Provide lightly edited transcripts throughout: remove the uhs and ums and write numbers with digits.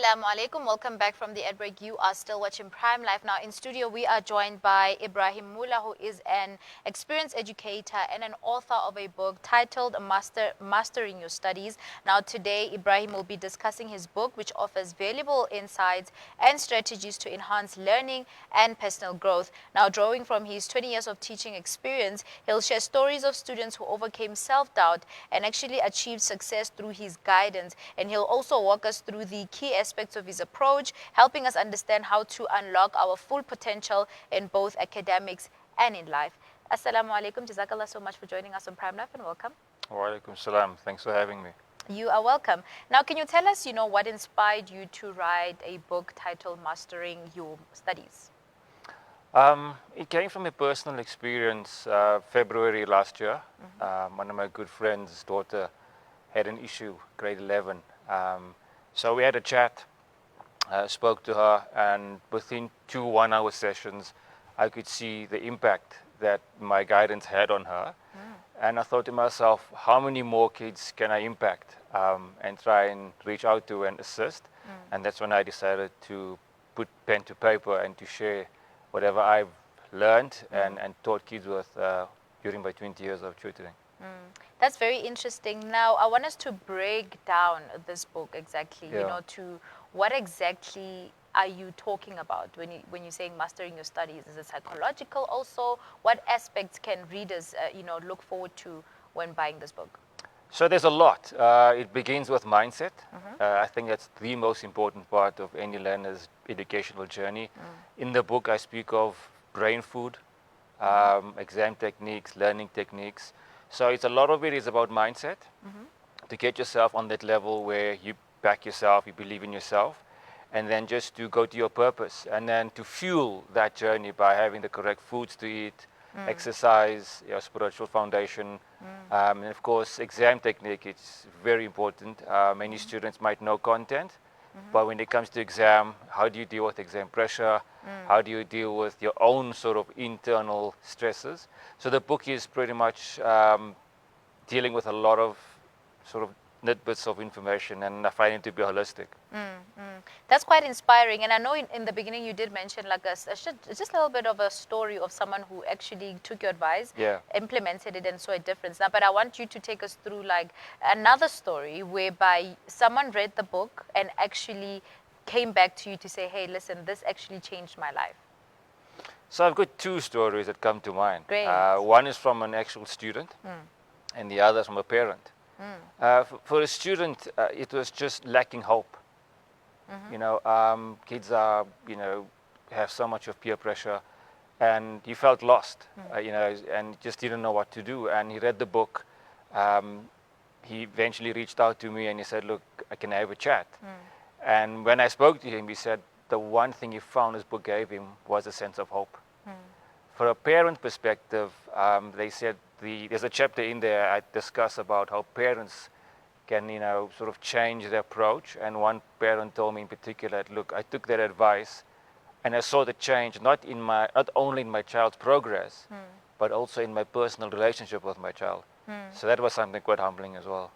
Assalamu alaikum. Welcome back from the ad break. You are still watching Prime Life. Now in studio we are joined by Ebrahim Moolla, who is an experienced educator and an author of a book titled Mastering Your Studies. Now today Ebrahim will be discussing his book, which offers valuable insights and strategies to enhance learning and personal growth. Now, drawing from his 20 years of teaching experience, he'll share stories of students who overcame self-doubt and actually achieved success through his guidance. And he'll also walk us through the key aspects of his approach, helping us understand how to unlock our full potential in both academics and in life. Assalamu alaikum. Jazakallah so much for joining us on Prime Life, and welcome. Wa alaikum salam. Thanks for having me. You are welcome. Now, can you tell us, what inspired you to write a book titled Mastering Your Studies? It came from a personal experience. February last year, one of my good friends' daughter had an issue, grade 11. So we had a chat, spoke to her, and within 2 1-hour sessions, I could see the impact that my guidance had on her. And I thought to myself, how many more kids can I impact and try and reach out to and assist? And that's when I decided to put pen to paper and to share whatever I've learned and taught kids with during my 20 years of tutoring. That's very interesting. Now, I want us to break down this book exactly, to what exactly are you talking about when you're saying mastering your studies? Is it psychological also? What aspects can readers, look forward to when buying this book? So there's a lot. It begins with mindset. I think that's the most important part of any learner's educational journey. In the book, I speak of brain food, exam techniques, learning techniques. So it's a lot of it is about mindset, to get yourself on that level where you back yourself, you believe in yourself, and then just to go to your purpose, and then to fuel that journey by having the correct foods to eat, exercise, your spiritual foundation, and of course exam technique. It's very important. Many students might know content, but when it comes to exam, how do you deal with exam pressure? How do you deal with your own sort of internal stresses? So the book is pretty much dealing with a lot of sort of nitbits of information, and I find it to be holistic. That's quite inspiring. And I know in the beginning you did mention like just a little bit of a story of someone who actually took your advice, implemented it, and saw a difference. Now, but I want you to take us through like another story whereby someone read the book and actually came back to you to say, hey, listen, this actually changed my life. So I've got 2 stories that come to mind. Great. One is from an actual student, and the other is from a parent. For a student, it was just lacking hope. Kids are, have so much of peer pressure, and he felt lost, and just didn't know what to do. And he read the book. He eventually reached out to me and he said, look, I can have a chat. And when I spoke to him, he said the one thing he found this book gave him was a sense of hope. For a parent perspective, they said there's a chapter in there I discuss about how parents can, sort of change their approach. And one parent told me in particular, look, I took that advice and I saw the change not only in my child's progress, but also in my personal relationship with my child. So that was something quite humbling as well.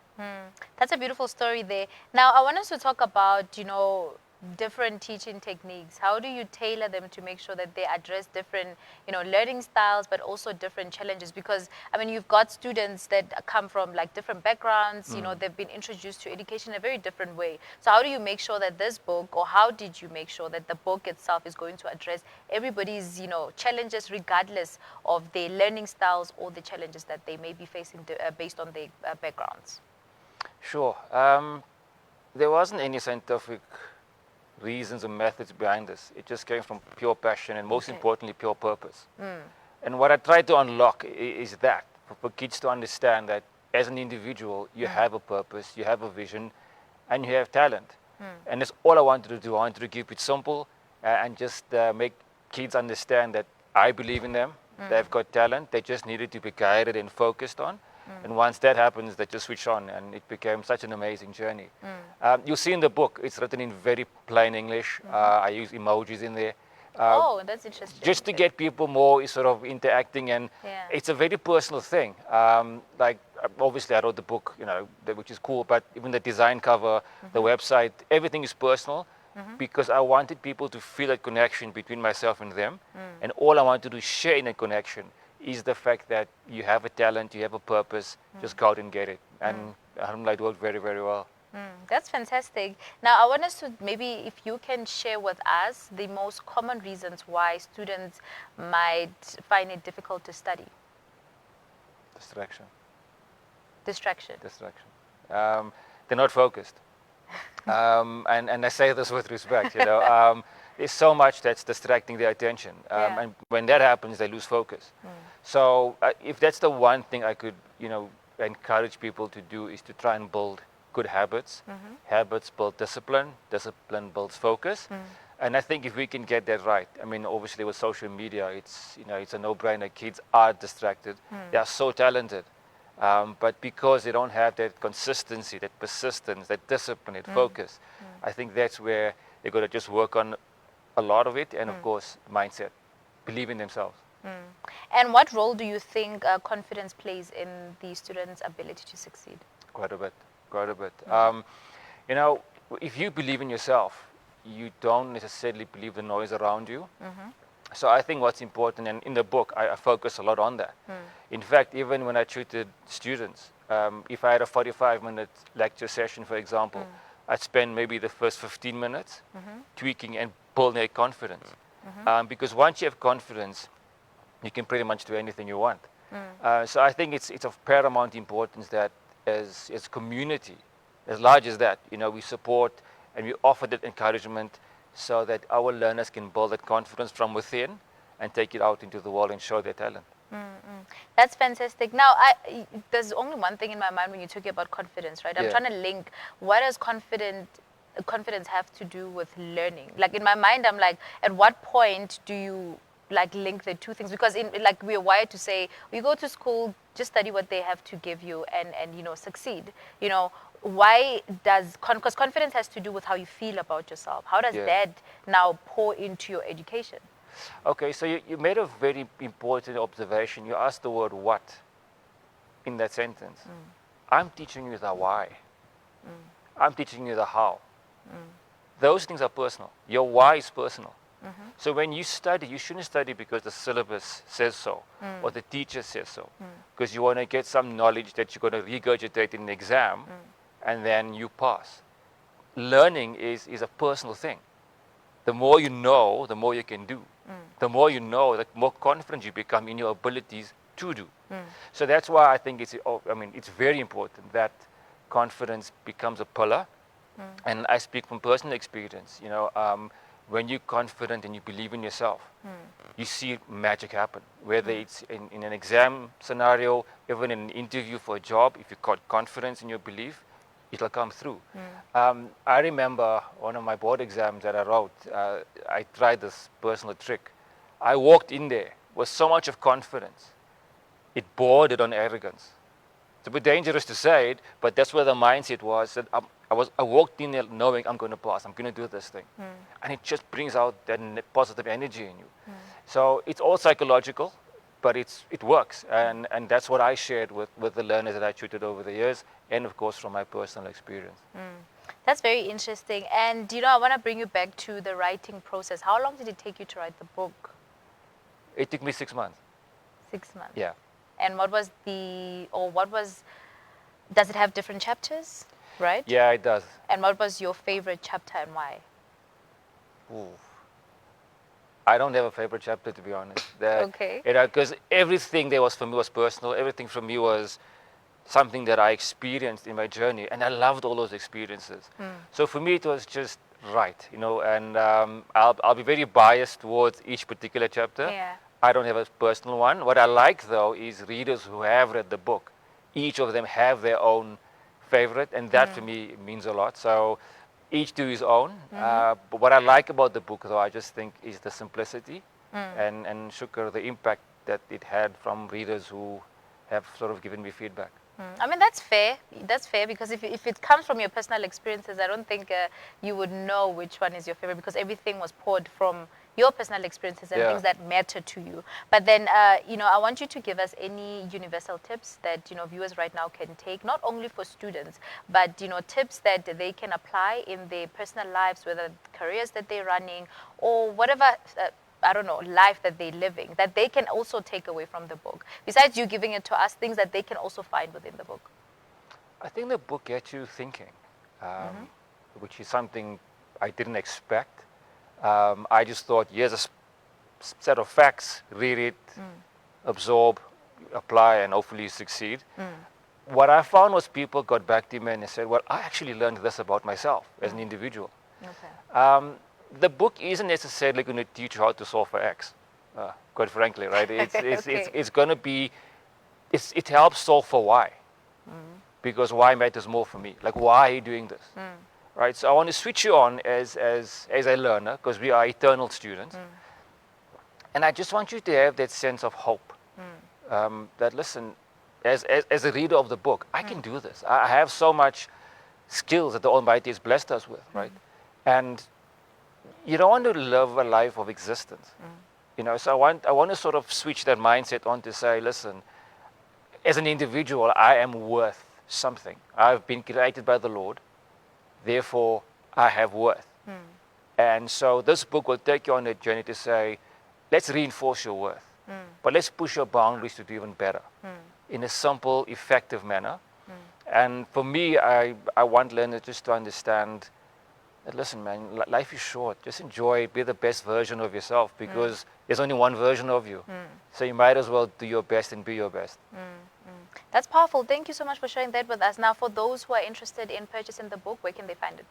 That's a beautiful story there. Now, I want us to talk about, different teaching techniques. How do you tailor them to make sure that they address different, learning styles, but also different challenges? Because, you've got students that come from like different backgrounds, they've been introduced to education in a very different way. So how do you make sure that this book, or how did you make sure that the book itself is going to address everybody's, challenges regardless of their learning styles or the challenges that they may be facing based on their backgrounds? Sure. There wasn't any scientific reasons or methods behind this. It just came from pure passion and most importantly, pure purpose. And what I try to unlock is that for kids to understand that as an individual, you have a purpose, you have a vision, and you have talent. And that's all I wanted to do. I wanted to keep it simple and just make kids understand that I believe in them. They've got talent. They just needed to be guided and focused on. And once that happens, they just switch on, and it became such an amazing journey. You'll see in the book, it's written in very plain English. I use emojis in there. Oh, that's interesting. Just to get people more sort of interacting, and it's a very personal thing. Like obviously I wrote the book, which is cool, but even the design cover, the website, everything is personal. because I wanted people to feel that connection between myself and them. And all I wanted to share in that connection is the fact that you have a talent, you have a purpose, just go out and get it. And alhamdulillah, it worked very, very well. That's fantastic. Now, I want us to maybe, if you can share with us the most common reasons why students might find it difficult to study. Distraction. Distraction. Distraction. They're not focused. And I say this with respect, there's so much that's distracting their attention. Yeah. And when that happens, they lose focus. So if that's the one thing I could, encourage people to do is to try and build good habits. Habits build discipline. Discipline builds focus. And I think if we can get that right, I mean, obviously with social media, it's a no-brainer. Kids are distracted. They are so talented. But because they don't have that consistency, that persistence, that discipline, that focus, I think that's where they're going to just work on a lot of it. And of course, mindset, believe in themselves. And what role do you think confidence plays in the student's ability to succeed? Quite a bit. If you believe in yourself, you don't necessarily believe the noise around you. So I think what's important, and in the book, I focus a lot on that. In fact, even when I tutored students, if I had a 45-minute lecture session, for example, I'd spend maybe the first 15 minutes tweaking and building their confidence. Because once you have confidence, you can pretty much do anything you want. So I think it's of paramount importance that as community, as large as that, we support and we offer that encouragement so that our learners can build that confidence from within and take it out into the world and show their talent. That's fantastic. Now, there's only one thing in my mind when you're talking about confidence, right? I'm trying to link, what does confidence have to do with learning? Like in my mind, I'm like, at what point do you link the two things? Because we're wired to say, you go to school, just study what they have to give you and succeed. Why does, because confidence has to do with how you feel about yourself. How does that now pour into your education? Okay, so you made a very important observation. You asked the word what in that sentence. I'm teaching you the why. I'm teaching you the how. Those things are personal. Your why is personal. So when you study, you shouldn't study because the syllabus says so or the teacher says so. Because you want to get some knowledge that you're going to regurgitate in an exam and then you pass. Learning is a personal thing. The more you know, the more you can do. The more you know, the more confident you become in your abilities to do. So that's why I think it's very important that confidence becomes a pillar. And I speak from personal experience. When you're confident and you believe in yourself, you see magic happen. Whether it's in an exam scenario, even in an interview for a job, if you've got confidence in your belief, it'll come through. I remember one of my board exams that I wrote, I tried this personal trick. I walked in there with so much of confidence, it bordered on arrogance. It's a bit dangerous to say it, but that's where the mindset was. That I walked in there knowing I'm going to pass, I'm going to do this thing. And it just brings out that positive energy in you. So it's all psychological, but it works. And that's what I shared with the learners that I tutored over the years, and of course from my personal experience. That's very interesting. And I want to bring you back to the writing process. How long did it take you to write the book? It took me 6 months. 6 months. Yeah. And does it have different chapters, right? Yeah, it does. And what was your favorite chapter and why? Ooh. I don't have a favorite chapter, to be honest. Okay. Because everything there was for me was personal. Everything for me was something that I experienced in my journey, and I loved all those experiences. So for me, it was just right, and I'll be very biased towards each particular chapter. Yeah. I don't have a personal one. What I like, though, is readers who have read the book. Each of them have their own favorite, and that for me means a lot. So each to his own. But what I like about the book, though, I just think is the simplicity and shukr, the impact that it had from readers who have sort of given me feedback. I mean, that's fair. That's fair, because if it comes from your personal experiences, I don't think you would know which one is your favorite, because everything was poured from your personal experiences and Yeah. things that matter to you. But then, I want you to give us any universal tips that, viewers right now can take, not only for students, but, tips that they can apply in their personal lives, whether careers that they're running or whatever, I don't know, life that they're living, that they can also take away from the book. Besides you giving it to us, things that they can also find within the book. I think the book gets you thinking, which is something I didn't expect. I just thought, here's a set of facts, read it, absorb, apply, and hopefully you succeed. What I found was people got back to me and they said, well, I actually learned this about myself as an individual. Okay. The book isn't necessarily going to teach you how to solve for X, quite frankly, right? It's going to be, it helps solve for Y, because Y matters more for me. Like, why are you doing this? Right? So I want to switch you on as a learner, because we are eternal students. And I just want you to have that sense of hope. That, listen, as a reader of the book, I can do this. I have so much skills that the Almighty has blessed us with, right? And you don't want to live a life of existence. So I want to sort of switch that mindset on to say, listen, as an individual, I am worth something. I've been created by the Lord, therefore I have worth. And so this book will take you on a journey to say, let's reinforce your worth, but let's push your boundaries to do even better in a simple, effective manner. And for me, I want learners just to understand that, listen, man, life is short. Just enjoy it. Be the best version of yourself, because there's only one version of you. So you might as well do your best and be your best. That's powerful. Thank you so much for sharing that with us. Now, for those who are interested in purchasing the book, where can they find it?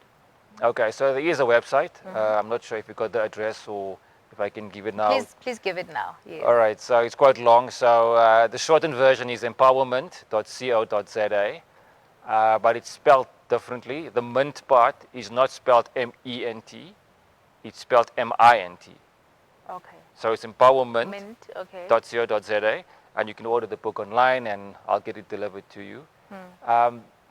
Okay, so there is a website. I'm not sure if you got the address or if I can give it now. Please give it now. Yes. All right, so it's quite long. So the shortened version is empowerment.co.za, but it's spelled differently. The mint part is not spelled M-E-N-T, it's spelled M-I-N-T. Okay. So it's empowerment.co.za, Mint. Okay. and you can order the book online and I'll get it delivered to you.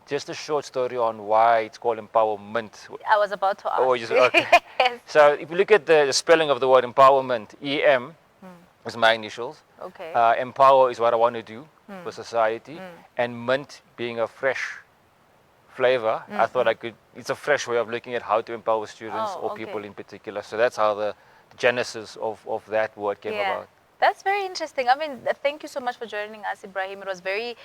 Just a short story on why it's called empowerment. I was about to ask. Oh, okay. Yes. So if you look at the spelling of the word empowerment, E-M is my initials. Okay. Empower is what I want to do for society. And mint being a fresh flavor, I thought it's a fresh way of looking at how to empower students or people in particular. So that's how the genesis of that word came about. That's very interesting. I mean, thank you so much for joining us, Ebrahim. It was very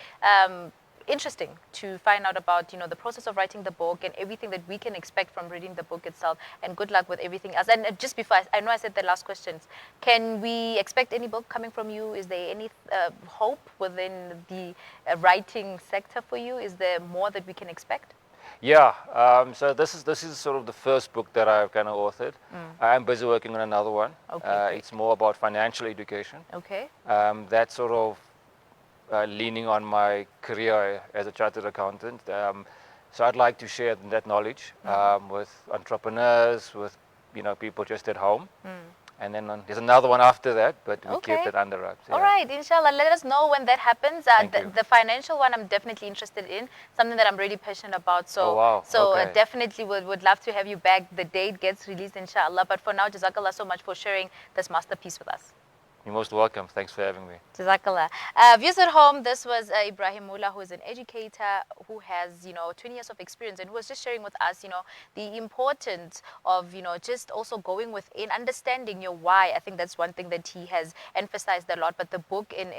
interesting to find out about, the process of writing the book and everything that we can expect from reading the book itself. And good luck with everything else. And just before, I know I said the last questions. Can we expect any book coming from you? Is there any hope within the writing sector for you? Is there more that we can expect? Yeah, so this is sort of the first book that I've kind of authored. I'm busy working on another one. Okay, it's more about financial education. Okay. That's sort of leaning on my career as a chartered accountant. So I'd like to share that knowledge with entrepreneurs, with people just at home. And then there's another one after that, but we keep it under wraps. Yeah. All right, inshallah. Let us know when that happens. The financial one I'm definitely interested in, something that I'm really passionate about. So, definitely would love to have you back. The date gets released, inshallah. But for now, Jazakallah so much for sharing this masterpiece with us. You're most welcome. Thanks for having me. Jazakallah. Viewers at home, this was Ebrahim Moolla, who is an educator who has, 20 years of experience and who was just sharing with us, the importance of, just also going within, understanding your why. I think that's one thing that he has emphasized a lot. But the book in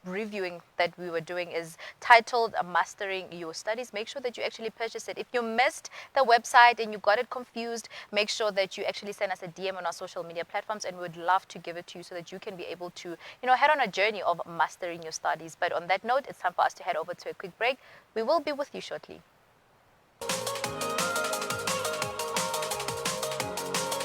reviewing that we were doing is titled Mastering Your Studies. Make sure that you actually purchase it. If you missed the website and you got it confused, make sure that you actually send us a DM on our social media platforms, and we would love to give it to you so that you can be able to, head on a journey of mastering your studies. But on that note, it's time for us to head over to a quick break. We will be with you shortly.